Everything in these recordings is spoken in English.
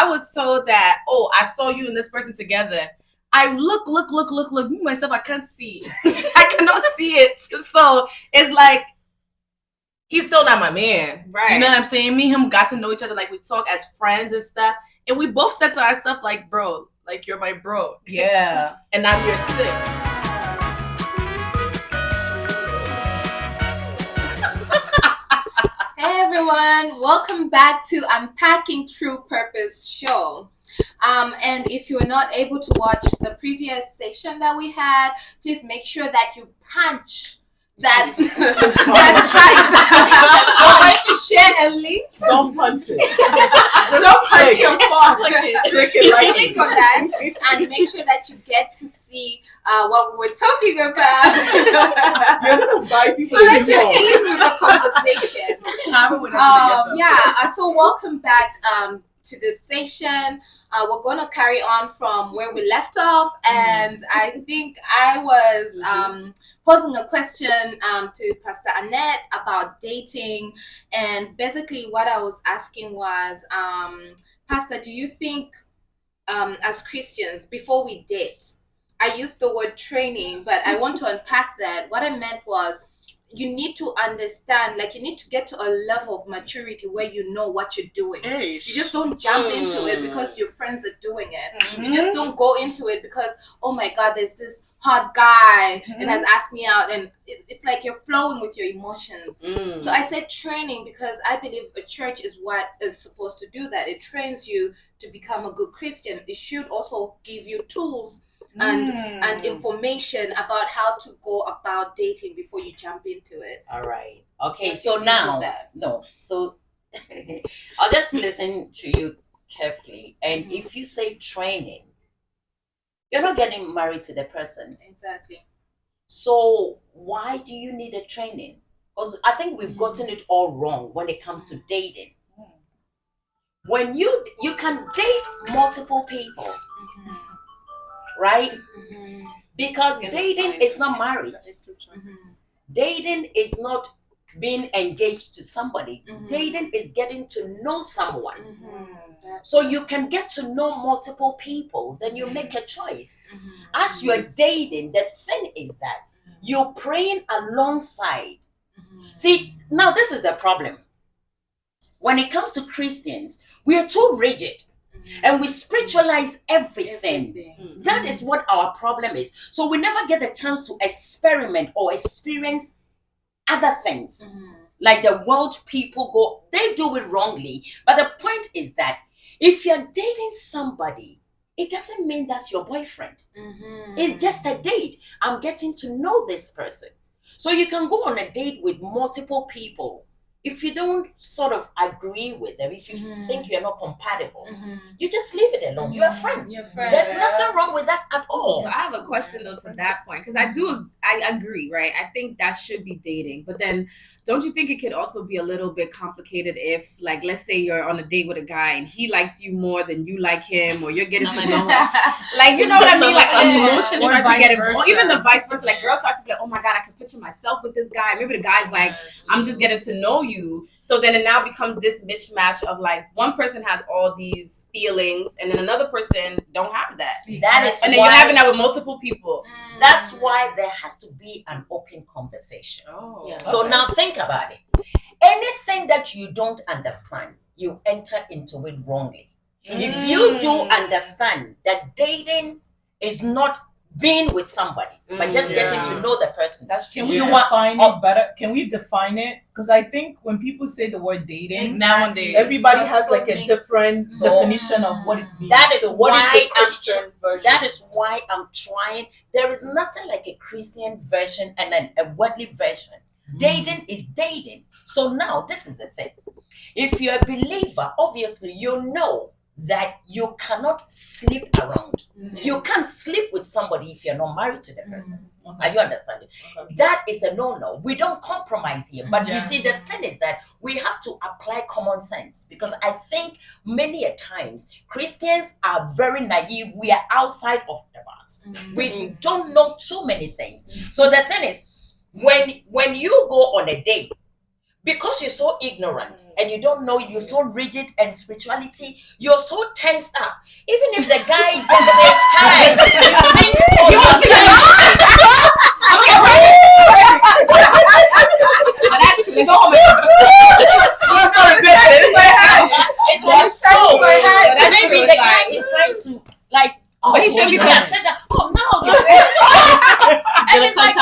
I was told that, oh, I saw you and this person together, I look, me myself, I can't see. I cannot see it. So it's like, he's still not my man. Right. You know what I'm saying? Me and him got to know each other, like we talk as friends and stuff. And we both said to ourselves, like, bro, like you're my bro. Yeah. And I'm your sis. Hey everyone, welcome back to Unpacking True Purpose show. And if you're not able to watch the previous session that we had, please make sure that you punch that site. I'm going to share a link. Don't punch it. Don't punch your phone. Just click on that Click and make sure that you get to see what we were talking about. You're gonna buy people so that you're in with the conversation. So welcome back to this session. We're going to carry on from where we left off, and I think I was posing a question to Pastor Annette about dating, and basically what I was asking was, Pastor, do you think as Christians, before we date, I used the word training, but I want to unpack that. What I meant was, you need to understand, like you need to get to a level of maturity where you know what you're doing. You just don't jump into it because your friends are doing it. You just don't go into it because, oh my God, there's this hot guy and has asked me out, and it's like you're flowing with your emotions. So I said training because I believe a church is what is supposed to do that. It trains you to become a good Christian. It should also give you tools and information about how to go about dating before you jump into it. All right. Okay. So now, So I'll just listen to you carefully. And if you say training, you're not getting married to the person. Exactly. So why do you need a training? Because I think we've gotten it all wrong when it comes to dating. When you can date multiple people. Right? Because dating is not marriage. Dating is not being engaged to somebody. Dating is getting to know someone. So you can get to know multiple people, then you make a choice. As you're dating, the thing is that you're praying alongside. See, now this is the problem. When it comes to Christians, we are too rigid. And we spiritualize everything. That is what our problem is. So we never get the chance to experiment or experience other things. Like the world people go, they do it wrongly. But the point is that if you're dating somebody, it doesn't mean that's your boyfriend. It's just a date. I'm getting to know this person. So you can go on a date with multiple people. If you don't sort of agree with them, if you think you're not compatible, you just leave it alone. You're friends. There's nothing wrong with that at all. So I have a question though to that point, because I agree, right? I think that should be dating. But then don't you think it could also be a little bit complicated if, like, let's say you're on a date with a guy and he likes you more than you like him, or you're getting to know like, you know what I mean? Like emotion starts to get involved. Or even the vice versa, like girls start to be like, oh my God, I can picture myself with this guy. Maybe the guy's like, I'm just getting to know you. So then it now becomes this mismatch of like, one person has all these feelings and then another person don't have that. That is and then you're having that with multiple people. That's why there has to be an open conversation. So now think about it. Anything that you don't understand, you enter into it wrongly. If you do understand that dating is not being with somebody, but just getting to know the person. Can we define it better? Can we define it? Because I think when people say the word dating, nowadays everybody has like a different definition of what it means. That is the Christian version? That is why I'm trying. There is nothing like a Christian version and then a worldly version. Dating is dating. So now this is the thing. If you're a believer, obviously you know that you cannot sleep around. You can't sleep with somebody if you're not married to the person. Are you understanding? That is a no-no. We don't compromise here. But you see, the thing is that we have to apply common sense, because I think many a times Christians are very naive. We are outside of the box. We don't know too many things. So the thing is, when you go on a date, because you're so ignorant and you don't know, you're so rigid, and spirituality, you're so tensed up. Even if the guy just say hi, you think, oh, you must actually go home. Maybe the guy is trying to like. Oh, he should be said that. Oh no! And it's like,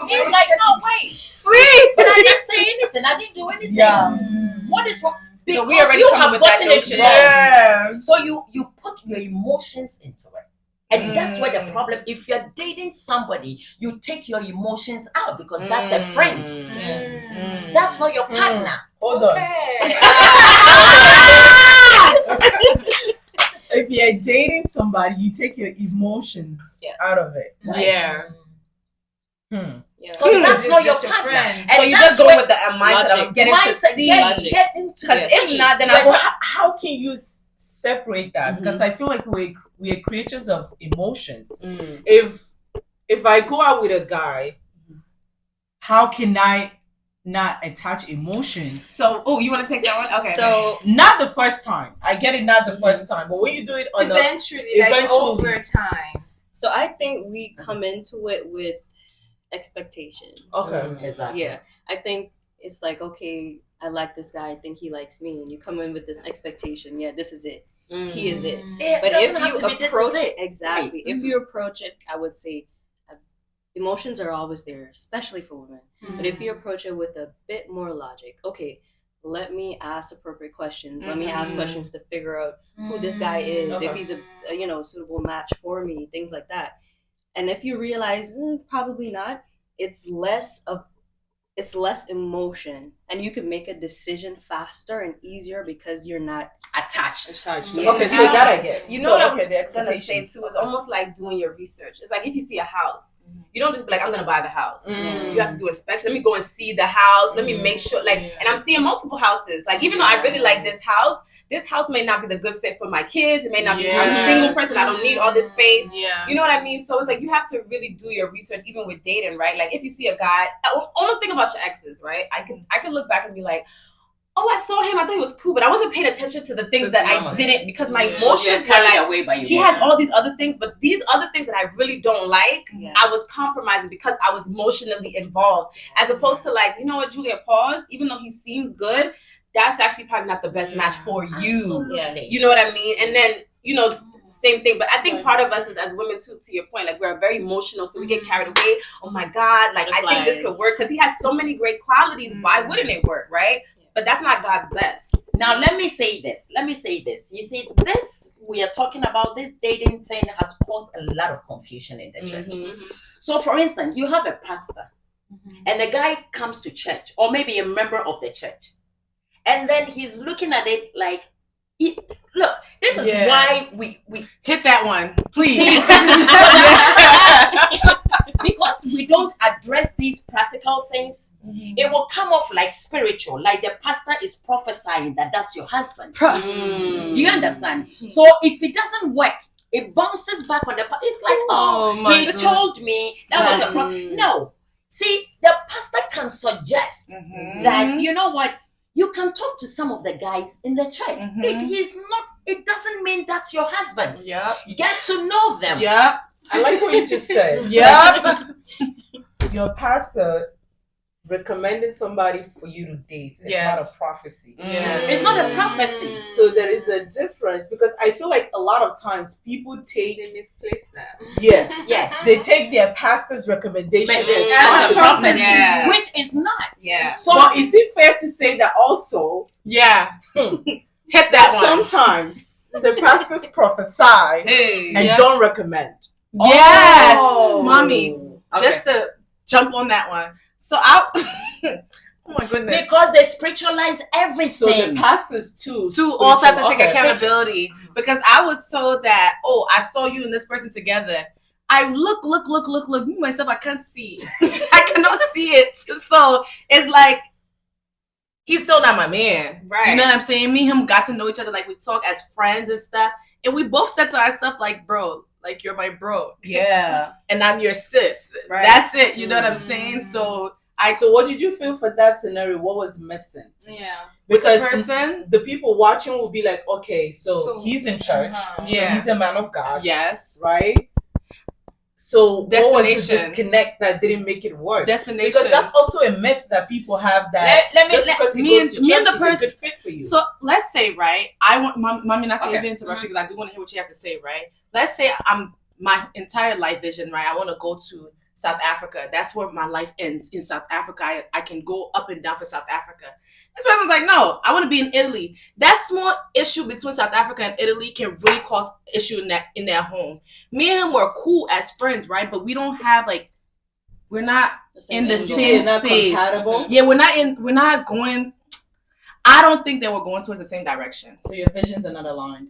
he's like, no, wait, Free. but I didn't say anything. I didn't do anything. Yeah. What is wrong? Because So we already you come have with that gotten it notion. wrong. Yeah. So you put your emotions into it. And that's where the problem, if you're dating somebody, you take your emotions out because that's a friend. That's not your partner. Hold on. If you're dating somebody, you take your emotions out of it. Right? Yeah. Because that's not your partner. And And so you just go with the mindset of getting to see. Getting to Because see. if not, then How can you separate that? Because I feel like we are creatures of emotions. If I go out with a guy, how can I not attach emotion? So, you want to take that one? Okay. So Not the first time. I get it, not the first time. But when you do it on Eventually, like over time. so I think we come into it with expectation. okay. Exactly. Yeah. I think it's like, okay, I like this guy, I think he likes me, and you come in with this expectation, yeah, this is it. He is it. But if you approach it, exactly. If you approach it, I would say emotions are always there, especially for women. But if you approach it with a bit more logic, okay, let me ask appropriate questions. Let me ask questions to figure out who this guy is, if he's a suitable match for me, things like that. And if you realize probably not, it's less emotion, and you can make a decision faster and easier because you're not attached. Okay, so that I get. You know what I was the gonna say expectations. too? It's almost like doing your research. It's like if you see a house, you don't just be like, I'm gonna buy the house. You have to do inspection. Let me go and see the house. Let me make sure, and I'm seeing multiple houses. Like, even though I really like this house may not be the good fit for my kids. It may not be. I'm a single person. I don't need all this space. Yeah. You know what I mean? So it's like you have to really do your research, even with dating, right? Like, if you see a guy, almost think about your exes, right? I could look back and be like, oh, I saw him, I thought he was cool, but I wasn't paying attention to the things that I didn't, because my emotions were like, away by he has all these other things, but these other things that I really don't like, I was compromising because I was emotionally involved. As opposed to, like, you know what, Julia, pause, even though he seems good, that's actually probably not the best match for you. Absolutely. You know what I mean? And then, same thing. But I think part of us is, as women too, to your point, like, we're very emotional, so we get carried away. Oh my God, like, I think this could work because he has so many great qualities. Why wouldn't it work, right? But that's not God's best. Now, let me say this. You see, this we are talking about, this dating thing has caused a lot of confusion in the church. So, for instance, you have a pastor, and the guy comes to church, or maybe a member of the church, and then he's looking at it like, look, this is why we Hit that one, please. because we don't address these practical things, it will come off like spiritual, like the pastor is prophesying that that's your husband. Do you understand? So if it doesn't work, it bounces back on the pastor. It's like, he told me that was a problem. No. See, the pastor can suggest that, you know what, you can talk to some of the guys in the church. It doesn't mean that's your husband. Get to know them. I like what you just said. Your pastor recommended somebody for you to date. It's not a prophecy. It's not a prophecy. So there is a difference, because I feel like a lot of times people take They misplace that. Yes. they take their pastor's recommendation as As a prophecy, Yeah. which is not. So But is it fair to say that also Hit that one. sometimes the pastors prophesy and don't recommend? Yes, Oh. mommy. Just to jump on that one. So oh my goodness. Because they spiritualize So everything. the pastors too Also have to take okay. accountability, because I was told that, I saw you and this person together. I look me myself, I can't see. I cannot see it. So it's like, he's still not my man. Right. You know what I'm saying? Me and him got to know each other, like, we talk as friends and stuff. And we both said to ourselves, like, bro, like, you're my bro. yeah. And I'm your sis. Right. That's it. You know what I'm saying? So So what did you feel for that scenario? What was missing? Yeah. Because the people watching will be like, okay, so he's in church. So he's a man of God. Yes. Right? So what was the disconnect that didn't make it work? Destination. Because that's also a myth that people have that because he goes to church, he's a good fit for you. So let's say, right, I want mommy not to even interrupt you because I do want to hear what you have to say, right? Let's say my entire life vision, right? I want to go to South Africa. That's where my life ends, in South Africa. I can go up and down for South Africa. This person's like, no, I want to be in Italy. That small issue between South Africa and Italy can really cause issue in their home. Me and him were cool as friends, right? But we don't have we're not in the same space. Compatible. Yeah, we're not going. I don't think that we're going towards the same direction. So your visions are not aligned.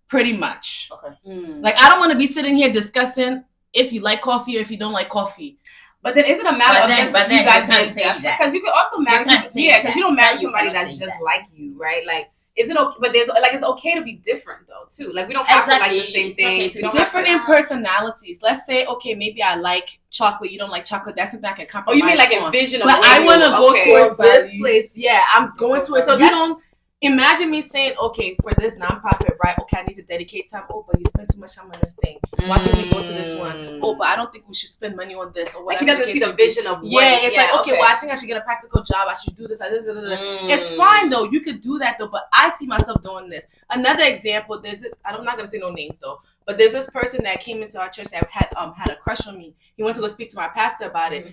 Pretty much. Okay. Like, I don't want to be sitting here discussing if you like coffee or if you don't like coffee. But then is it a matter of just you guys being different? That. Because you could also marry because you don't marry somebody that's just that. like you, right? Like, is it okay? But there's it's okay to be different though too. Like, we don't have to like the same things. Okay, different in personalities. Let's say, okay, maybe I like chocolate, you don't like chocolate. That's something I can compromise. Oh, you mean like on. envision? But I want to go towards this place. Yeah, I'm going towards. So you don't. Imagine me saying, okay, for this nonprofit, right? Okay, I need to dedicate time. Oh, but you spend too much time on this thing. Why can't we go to this one? Oh, but I don't think we should spend money on this or whatever. Like, he doesn't see the vision of what. Yeah, it's like, okay, well, I think I should get a practical job. I should do this. It's fine though. You could do that though. But I see myself doing this. Another example. There's this. I'm not gonna say no names though. But there's this person that came into our church that had a crush on me. He went to go speak to my pastor about it.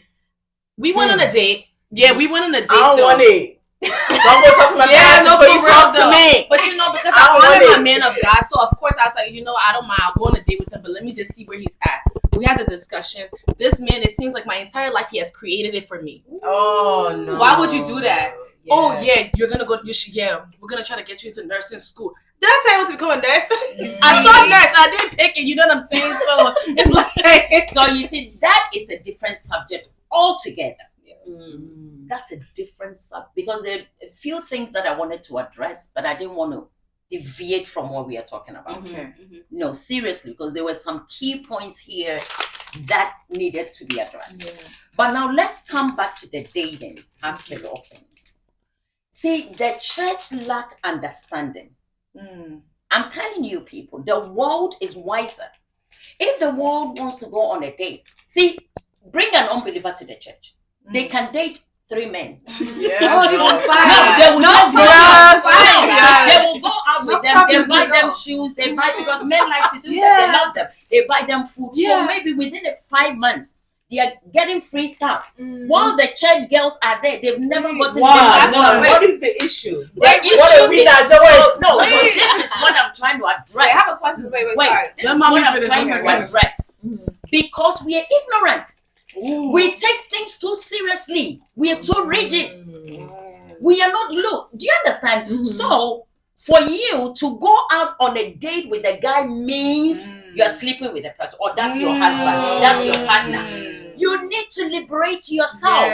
We went on a date. Yeah, we went on a date. I don't want it. Don't go talk to my pastor before you talk to me. But because I'm a man of God, so of course I was like, I don't mind. I'll go on a date with him, but let me just see where he's at. We had the discussion. This man, it seems like my entire life he has created it for me. Oh no! Why would you do that? Yeah. Oh yeah, you're gonna go. We're gonna try to get you into nursing school. Did I tell you I want to become a nurse? I saw nurse. I didn't pick it. You know what I'm saying? So it's like. So you see, that is a different subject altogether. That's a different subject because there are a few things that I wanted to address, but I didn't want to deviate from what we are talking about. Okay. No, seriously, because there were some key points here that needed to be addressed. Yeah. But now let's come back to the dating aspect of things. See, the church lack understanding. I'm telling you, people, the world is wiser. If the world wants to go on a date, see, bring an unbeliever to the church. They can date 3 men. Yes. They will go out with them. They buy them shoes. They buy because men like to do that. They love them. They buy them food. So maybe within 5 months, they are getting free stuff. While the church girls are there, they've never gotten. What is the issue? The issue is no. So this is what I'm trying to address. Wait, I have a question. Wait. Sorry. This is what I'm trying to address because we are ignorant. We take things too seriously. We are too rigid. We are not do you understand? So for you to go out on a date with a guy means you're sleeping with a person, or that's your husband, that's your partner. You need to liberate yourself.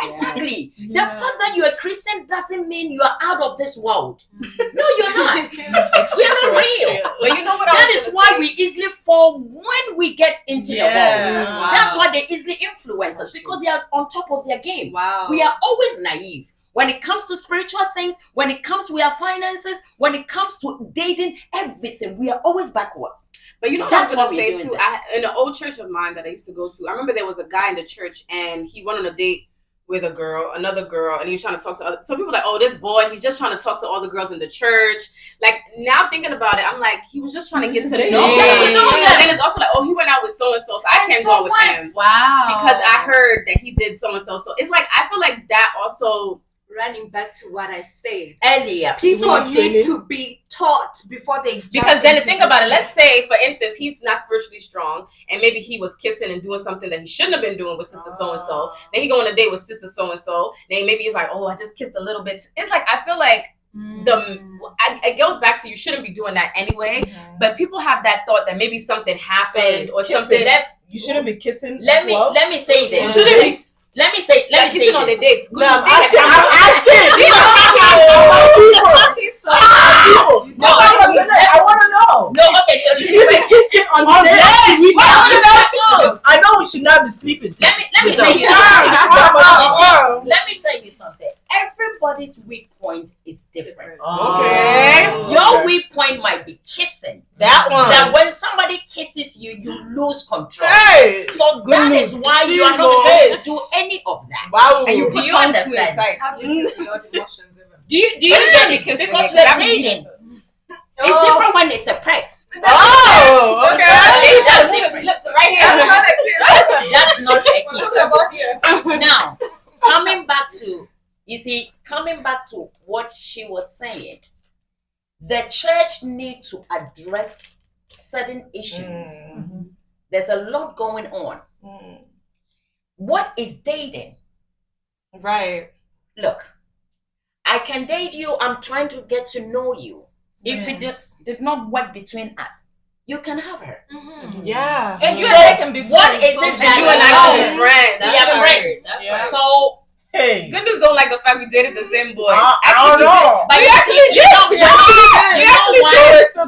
Exactly. The fact that you're a Christian doesn't mean you are out of this world. No, you're not. You're not real. But you know what? That is why we easily fall when we get into the world. Wow. That's why they easily influence us because they are on top of their game. Wow. We are always naive. When it comes to spiritual things, when it comes to our finances, when it comes to dating, everything, we are always backwards. But you know that's what I was going to say too. In an old church of mine that I used to go to, I remember there was a guy in the church and he went on a date with another girl, and he was trying to talk to other. So people were like, oh, this boy, he's just trying to talk to all the girls in the church. Like, now thinking about it, I'm like, he was just trying to get to know them. And then it's also like, oh, he went out with so-and-so, so I can't go with him. Wow. Because I heard that he did so-and-so. So it's like, I feel like that also... Running back to what I said earlier, people need to be taught before they jump because then into think about it. Let's say, for instance, he's not spiritually strong, and maybe he was kissing and doing something that he shouldn't have been doing with sister so and so. Then he go on a date with sister so and so. Then maybe he's like, oh, I just kissed a little bit. It's like I feel like it goes back to you shouldn't be doing that anyway. But people have that thought that maybe something happened or something that you shouldn't be kissing. Let me say this. Let me say on the dates. No, I'm asking. I want to know. No, okay, so you been kissing on the dates. I know we should not be sleeping. Let me tell you Oh. let me tell you something. Everybody's weak point is different. Okay. Your weak point might be kissing. That one. That when somebody kisses you, you lose control. Hey. So that is why you are not supposed to do any of that. Wow. And you Do put you tongue to understand? it, like, How do you kiss without emotions? Do you But get you it? kiss Because me, you're that means- dating. It's different when it's a prank. Oh, okay. It's just different. Right here. That's not a kiss. That's not a kiss. Now, coming back to what she was saying, the church needs to address certain issues. There's a lot going on. What is dating? Right. Look, I can date you. I'm trying to get to know you. If it did not work between us, you can have her. Yeah. And you So, and I can be what friends. is So it then that You and I Oh, can be friends. we are friends? Yeah. So, Hey. Good news don't like the fact we dated the same boy. I don't know. but We you actually see, you know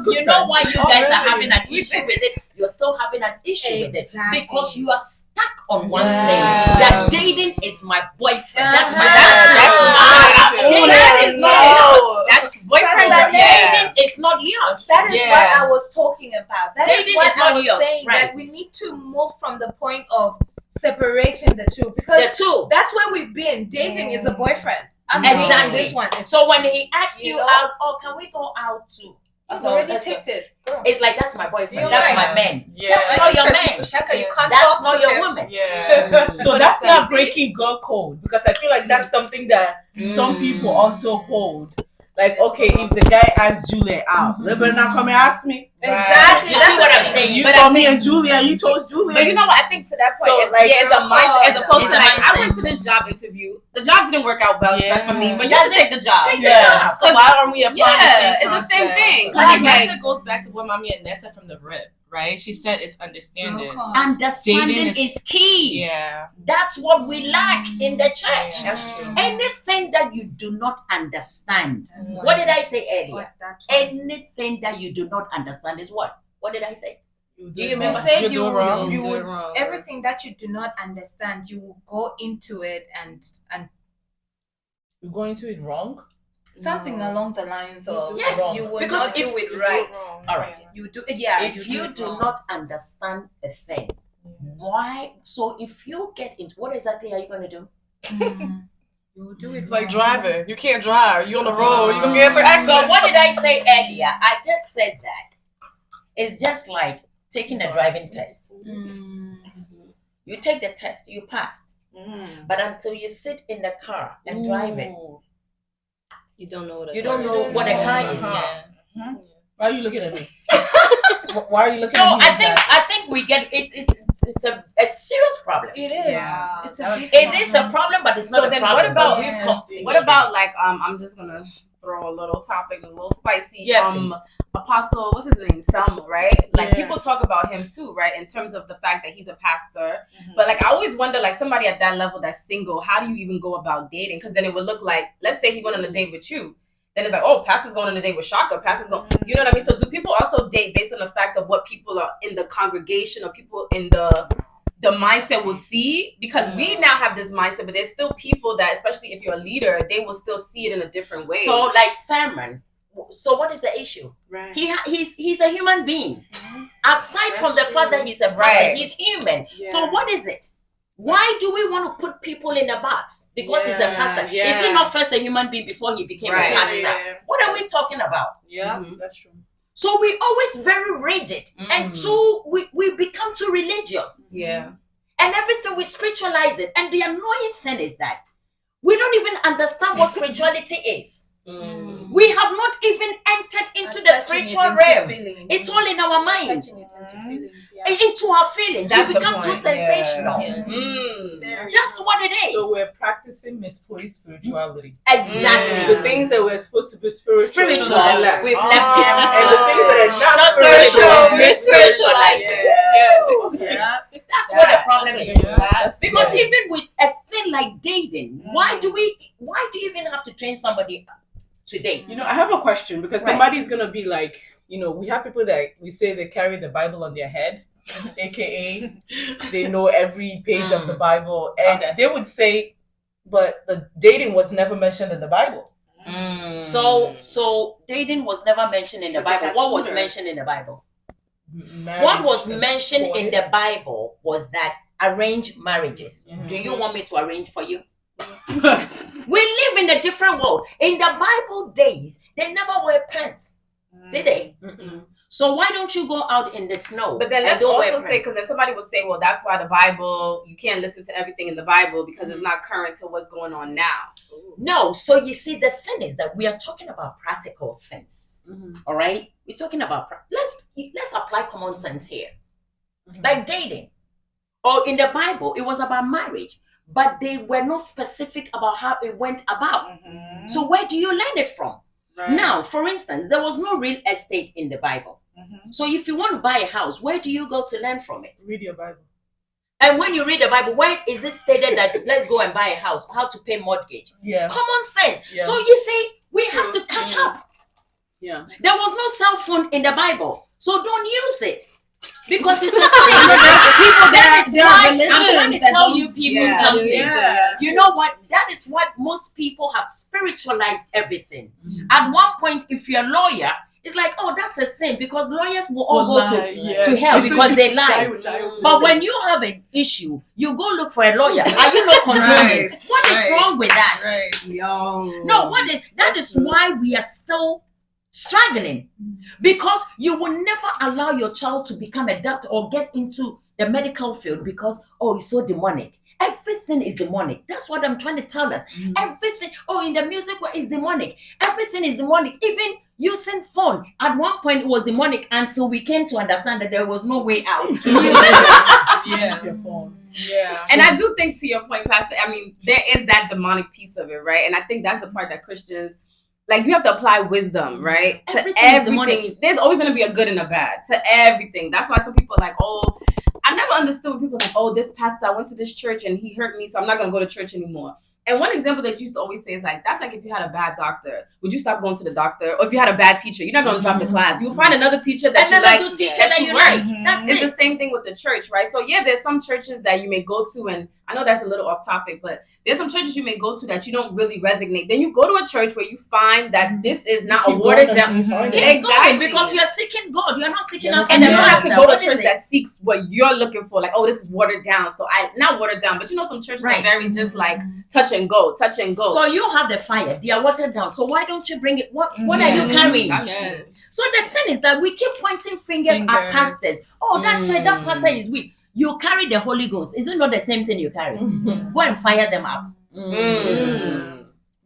You you know why you guys are really? having an issue with it. You're still having an issue with it Exactly. because you are stuck on one Yeah. thing. That dating is my boyfriend. That's my That's mine. Dating is not yours. That's boyfriend. That's Dating is not yours. That is Yeah. what I was talking about. That is Dating what is not I was yours, saying. right. That we need to move from the point of separating the two because The two. that's where we've been. Dating is a boyfriend. I'm Exactly. dating this one. So when he asked You you know? out, oh, can we go out to? I've No, already that's ticked it. Girl. It's like that's my boyfriend. You're That's right. my man. Yeah. That's not your man. Shaka, you can't That's talk not to your him. woman. Yeah. So that's not breaking girl code because I feel like that's something that some people also hold. Like, okay, if the guy asks Julia out, they better not come and ask me. Exactly. You That's see what the I'm thing. saying? You But saw I me and Julia, you chose Julia. But you know what? I think to that point, So, it's, like, it's a mindset as opposed to it's a like I mindset. went to this job interview. The job didn't work out well. Yeah. That's for me. But you That's should take the job. Take the Yeah. job. So why aren't we applying Yeah, the same it's the same concept? thing. So I It's guess like- it goes back to what Mommy and Nessa from the rip, right? She said it's understanding. Understanding Dating is key. Yeah. That's what we lack in the church. Yeah. That's true. Anything that you do not understand. What did I say earlier? Anything that you do not understand is what? What did I say? You Do you You remember? said You're you doing wrong. you Doing would wrong. everything that you do not understand, you will go into it and You're going to it wrong? something along the lines of Yes, you will because not if do it You right. do it wrong. All right. You do yeah. If you it do wrong. not understand a thing, why? So if you get into what exactly are you going to do? You will do it It's like wrong. driving. You can't drive. You on the road. You're gonna get into an accident. So what did I say earlier? I just said that it's just like taking a driving test. You take the test, you passed, but until you sit in the car and drive it, You don't know what you don't know what a car is. Why are you looking at me? Why are you looking So at me? I think we get it. It's a serious problem. It is. Yeah. It's a big It is a problem, but it's So not a then problem. what about- But we've come- What about like I'm just gonna throw a little topic, a little spicy. Yeah, please. Apostle, what's his name? Selma, right? Like Yeah. people talk about him too, right? In terms of the fact that he's a pastor. But like I always wonder, like somebody at that level that's single, how do you even go about dating? Because then it would look like, let's say he went on a date with you. Then it's like, oh, pastor's going on a date with Shaka. Pastor's going, you know what I mean? So do people also date based on the fact of what people are in the congregation or people in the mindset will see? Because we now have this mindset, but there's still people that, especially if you're a leader, they will still see it in a different way. So like Simon. So what is the issue? Right. He's a human being. Aside from the fact that he's a pastor, Right. he's human. Yeah. So what is it? Why do we want to put people in a box? Because he's a Yeah, pastor. yeah. Is he not first a human being before he became Right. a pastor? Yeah. What are we talking about? Yeah, Mhm. that's true. So we always very rigid, and Mhm. too we become too religious, yeah. and everything we spiritualize it. And the annoying thing is that we don't even understand what spirituality is. We have not even entered into the spiritual realm. It's all in our mind, Touching it into feelings, yeah. into our feelings. That's We the become too point, sensational. yeah. Mm. Very That's true. what it is. So we're practicing misplaced spirituality. Exactly. The things that were supposed to be spiritual, Spiritual. are left. We've left it. And the things that are not Not spiritual, spiritual, we misspiritualize it. Yeah. That's what the problem is. That's- Because yeah. even with a thing like dating, why do you even have to train somebody to date? You know, I have a question because Right. somebody's gonna be like, you know, we have people that we say they carry the Bible on their head. aka they know every page of the Bible, and they would say, but the dating was never mentioned in the Bible. So dating was never mentioned in the Bible. What was mentioned in the Bible? What was mentioned in the Bible was that arranged marriages. Do you want me to arrange for you? We live in a different world. In the Bible days, they never wear pants, did they? So why don't you go out in the snow? But then let's also say, because then somebody will say, well, that's why the Bible, you can't listen to everything in the Bible because it's not current to what's going on now. No, so you see, the thing is that we are talking about practical things. All right, we're talking about let's apply common sense here, like dating. Or in the Bible, it was about marriage, but they were not specific about how it went about. So where do you learn it from? Right. Now, for instance, there was no real estate in the Bible. So if you want to buy a house, where do you go to learn from it? Read your Bible. And when you read the Bible, where is it stated that let's go and buy a house, how to pay mortgage? Common sense. So you see, we have to catch up. There was no cell phone in the Bible, so don't use it. Because it's a sin. People that is why I'm trying to tell you people something. You know what? That is what most people have spiritualized everything. At one point, if you're a lawyer, it's like, oh, that's a sin because lawyers will all go to hell because they lie. But when you have an issue, you go look for a lawyer. Are you not condoning? What is wrong with us? No, that is why we are still struggling, because you will never allow your child to become a doctor or get into the medical field because, oh, it's so demonic. Everything is demonic. That's what I'm trying to tell us. Everything, in the music world is demonic. Everything is demonic. Even using phone. At one point it was demonic until we came to understand that there was no way out. Your phone. And I do think, to your point, Pastor, I mean, there is that demonic piece of it, right? And I think that's the part that Christians, like, you have to apply wisdom, right? To everything. There's always going to be a good and a bad to everything. That's why some people are like, oh, I never understood when people are like, oh, this pastor, I went to this church and he hurt me, so I'm not going to go to church anymore. And one example that you used to always say is like, that's like if you had a bad doctor, would you stop going to the doctor? Or if you had a bad teacher, you're not going to drop the class. You'll find another teacher that you like. Good teacher that you like. It's the same thing with the church, right? So yeah, there's some churches that you may go to, and I know that's a little off topic, but there's some churches you may go to that you don't really resonate. Then you go to a church where you find that this is not a watered down. Exactly, because you are seeking God. You are not seeking us. And then you have to go to a church that seeks what you're looking for. Like, oh, this is watered down. So not watered down, but you know, some churches are very just like touch and go. So you have the fire, they are watered down. So why don't you bring it? What are you carrying? So the thing is that we keep pointing fingers at pastors. Oh, that church, that pastor is weak. You carry the Holy Ghost. Is it not the same thing you carry? Go and fire them up.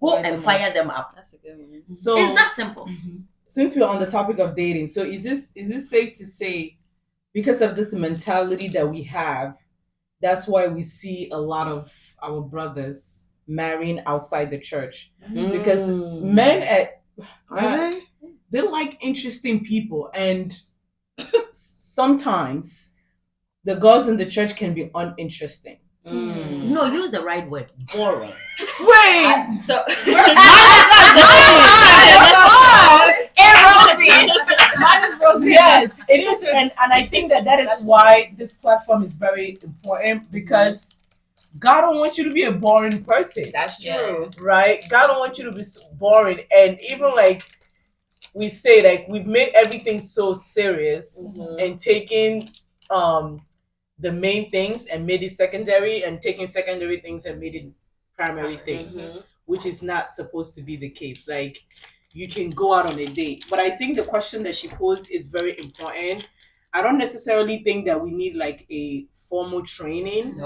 Go and fire them up. That's a good one. So it's that simple. Since we're on the topic of dating, so is this safe to say, because of this mentality that we have, that's why we see a lot of our brothers marrying outside the church? Because men they like interesting people, and sometimes the girls in the church can be uninteresting. No, use the right word. Boring. Wait. Yes, it is, and I think that is why this platform is very important, because God don't want you to be a boring person. That's true. Right? God don't want you to be so boring. And even like we say, like, we've made everything so serious and taking the main things and made it secondary, and taking secondary things and made it primary things, which is not supposed to be the case. Like, you can go out on a date. But I think the question that she posed is very important. I don't necessarily think that we need like a formal training.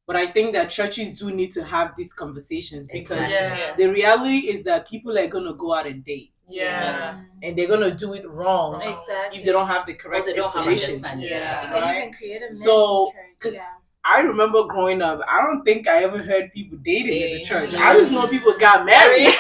But I think that churches do need to have these conversations, because the reality is that people are going to go out and date. And they're going to do it wrong if they don't have the correct information. Right? So, because I remember growing up, I don't think I ever heard people dating in the church. I just know people got married.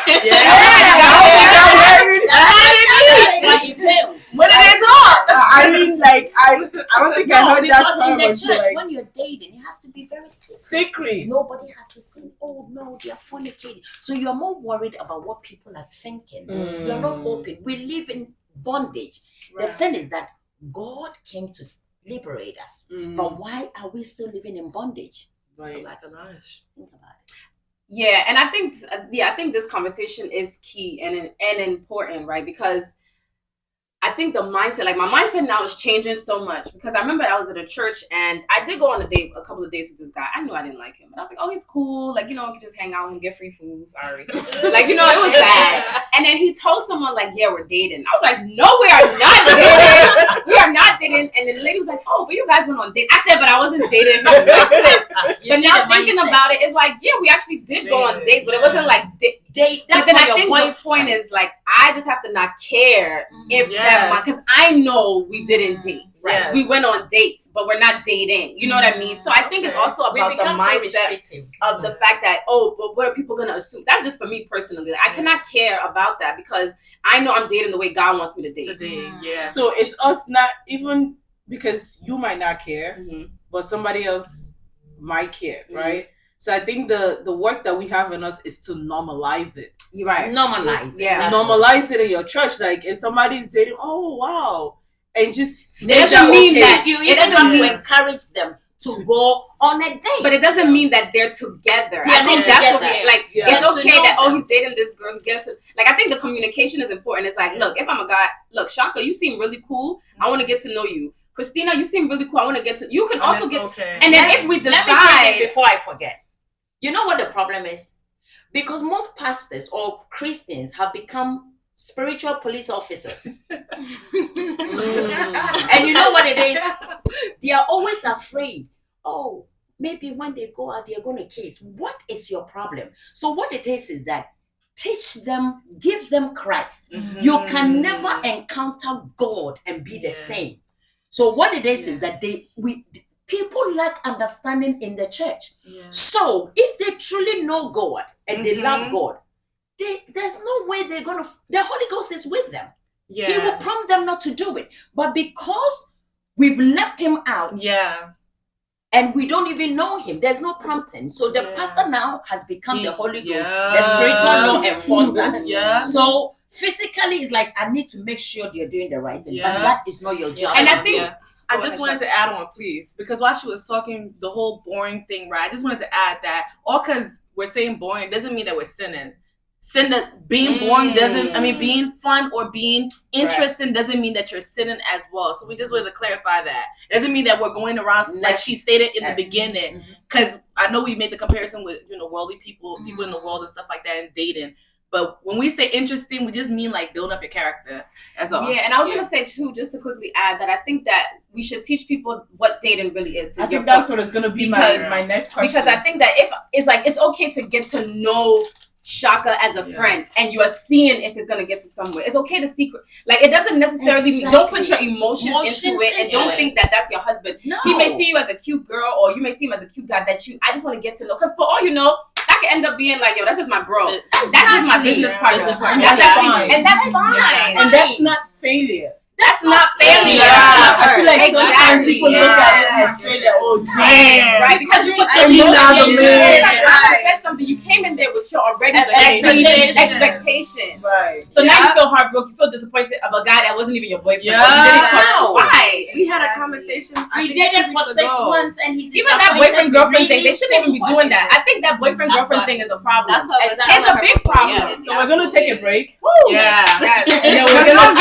What did they talk? I mean, like, I don't think I heard that term. Because in the church, when you're dating, it has to be very secret. Nobody has to say, oh no, they are fornicating. So you're more worried about what people are thinking. You're not open. We live in bondage. The thing is that God came to liberate us. Mm. But why are we still living in bondage? It's a Right. lack of knowledge. Think about it. Yeah, and I think this conversation is key and important, right? Because I think the mindset, like my mindset now is changing so much, because I remember I was at a church and I did go on a couple of dates with this guy. I knew I didn't like him, but I was like, oh, he's cool. Like, we could just hang out and get free food. Sorry. Like, it was bad. And then he told someone like, yeah, we're dating. I was like, no, we are not dating. We are not dating. And then the lady was like, oh, but you guys went on dates. I said, but I wasn't dating him. Like, sis. But now thinking about it, it's like, yeah, we actually did go on dates, but it wasn't like date. That's But then not I your think boyfriend. the point is like, I just have to not care if because I know we didn't date. Right. Yes. We went on dates, but we're not dating. You know what I mean? So I think it's also We about the become too mindset restrictive. of the fact that, oh, but what are people going to assume? That's just for me personally. Like, I cannot care about that because I know I'm dating the way God wants me to date. Today, yeah. So it's us not even because you might not care, Mm-hmm. but somebody else might care, right? So I think the work that we have in us is to normalize it. You're right. Normalize it. Yeah. Normalize it in your church. Like if somebody's dating, oh wow, and just It doesn't mean that You it even doesn't have to mean, encourage them to go on a date. but it doesn't mean that they're together. They are I think not that's what together. like. Yeah. It's Get to okay know that them. he's dating this girl. Like I think the communication is important. It's like, look, if I'm a guy, look, Shaka, you seem really cool. I want to get to know you. Christina, you seem really cool. I want to get to. You can also get. Okay. And then if we decide, Let me say this before I forget. You know what the problem is? Because most pastors or Christians have become spiritual police officers. And you know what it is? They are always afraid. Oh, maybe when they go out, they're going to kiss. What is your problem? So what it is that teach them, give them Christ. You can never encounter God and be the same. So what it is that people lack understanding in the church. Yeah. So if they truly know God and they love God, there's no way the Holy Ghost is with them. Yeah. He will prompt them not to do it. But because we've left him out and we don't even know him, there's no prompting. So the pastor now has become the Holy Ghost, the spiritual law enforcer. Yeah. So physically, it's like, I need to make sure you're doing the right thing. But that is not your job. And I think I just wanted to add on, please, because while she was talking, the whole boring thing, right? I just wanted to add that all because we're saying boring doesn't mean that we're sinning. Being boring doesn't, being fun or being interesting doesn't mean that you're sinning as well. So we just wanted to clarify that. It doesn't mean that we're going around, like she stated in the beginning, because I know we made the comparison with, worldly people in the world and stuff like that and dating. But when we say interesting, we just mean like build up your character. That's all. Yeah, and I was gonna say too, just to quickly add that I think that we should teach people what dating really is. I think that's what is gonna be my next question. Because I think that if it's okay to get to know Shaka as a friend, and you are seeing if it's gonna get to somewhere. It's okay to secret. Like it doesn't necessarily mean, don't put your emotions into it, and don't think that that's your husband. No. He may see you as a cute girl, or you may see him as a cute guy I just want to get to know. Because for all you know, that could end up being like, yo, that's just my bro. That's just my business partner. That's fine. And that's fine. And that's not failure. That's not failure. I feel like sometimes people look at it as failure. Oh, damn. Right, because you put your emotions in it. I said something. You came in there with your already expectation. Right. So now you feel heartbroken. You feel disappointed of a guy that wasn't even your boyfriend. Yeah. You didn't talk. Why? We had a conversation. We dated for 6 months and he Even that boyfriend girlfriend thing, they shouldn't even be doing that. I think that boyfriend girlfriend thing is a problem. That's what It's a big problem. Yeah. So we're gonna take a break. Woo. Yeah. And then we're gonna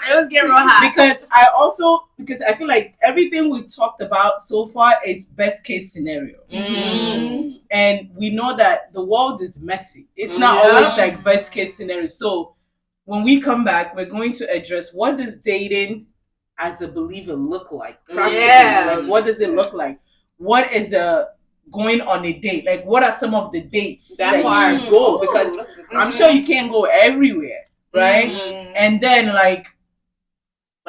It was getting real hot. Because I feel like everything we talked about so far is best case scenario. And we know that the world is messy. It's not always like best case scenario. So when we come back, we're going to address what does dating as a believer look like practically. Like what does it look like? What is going on a date? Like what are some of the dates that you should go? Because I'm sure you can't go everywhere, right? And then like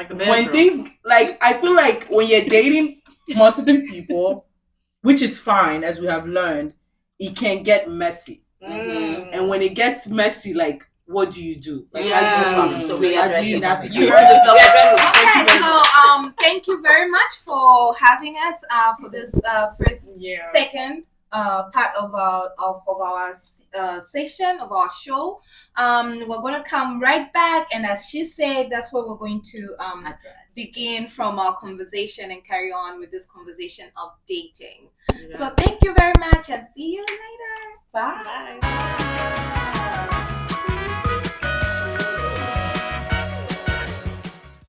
the when things I feel like when you're dating multiple people, which is fine as we have learned, it can get messy. And when it gets messy, like what do you do? Like So we address it. You heard yourself. Okay, so thank you very much for having us for this first second part of our session of our show. We're gonna come right back, and as she said, that's where we're going to begin from our conversation and carry on with this conversation of dating. Yes. So thank you very much, and see you later. Bye.